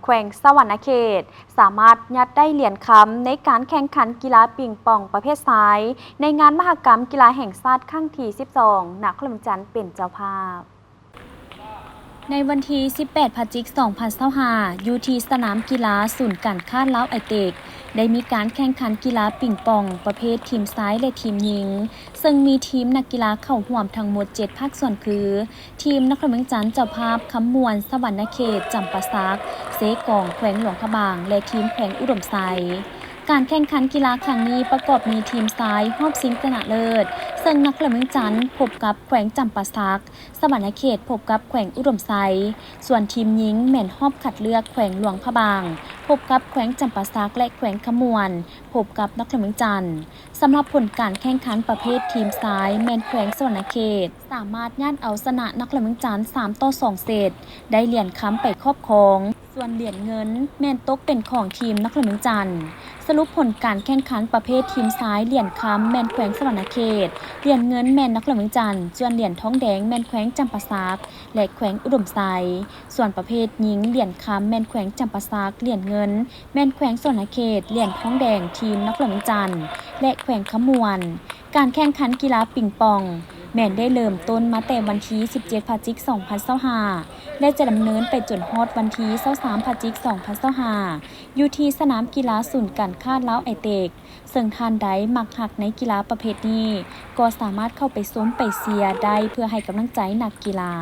แขวงสะหวรรณเขตสามารถยัดได้เหรียญคำในการแข่งขันกีฬาปิงปองประเภทซ้ายในงานมหกรรมกีฬาแห่งชาติครั้งที่ 12 ณ คลองจันทน์เป็นเจ้าภาพในวันที่ 18 พฤศจิกายน 2025 อยู่ที่สนามกีฬาศูนย์การค้าลาวไอเทคได้มีการแข่งขันกีฬาปิงปองประเภททีมซ้ายและทีมหญิงซึ่งมีทีมนักกีฬาเข้าร่วมทั้งหมด 7 ภาคส่วนคือ ทีมนครหลวงจันทน์เจ้าภาพคำมวนสะหวรรณเขตจำปาสักเสกองแขวงหลวงพระบางและทีมแขวงอุดมไซการแข่งขันกีฬาครั้งนี้ประกอบมีทีมซ้ายรอบชิงชนะเลิศซึ่งนครหลวงจันทน์พบกับแขวงจำปาสักสะหวรรณเขตพบกับแขวงอุดมไซส่วนทีมหญิงแม่นรอบคัดเลือกแขวงหลวงพระบางพบกับแขวงจำปาสักและแขวงขมวนพบกับนครหลวงจันทน์สำหรับผลการแข่งขันประเภททีมซ้ายแม่นแขวงสะหวรรณเขตสามารถย่านเอาชนะนครหลวงจันทน์3-2 เซตได้เหรียญค้ำไปครอบครองส่วนเหรียญเงินแม่นตกเป็นของทีมนครหลวงจันทน์สรุปผลการแข่งขันประเภททีมซ้ายเหรียญค้ำแม่นแขวงสะหวรรณเขตเหรียญเงินแม่นนครหลวงจันทน์ส่วนเหรียญทองแดงแม่นแขวงจำปาสักและแขวงอุดมไซส่วนประเภทหญิงเหรียญค้ำแม่นแขวงจำปาสักเหรียญเงินแม่นแขวงสะหวรรณเขตเหรียญทองแดงทีมนครหลวงจันทน์และแขวงขมวนการแข่งขันกีฬาปิงปองแม่นได้เริ่มต้นมาแต่วันที่ 17 พฤศจิกายน 2025และจะดำเนินไปจนฮอดวันที่ 23 พฤศจิกายน 2025อยู่ที่สนามกีฬาศูนย์การค้าลาวไอเทคซึ่งท่านใดมักหักในกีฬาประเภทนี้ก็สามารถเข้าไปชมไปเชียร์ได้เพื่อให้กำลังใจนักกีฬา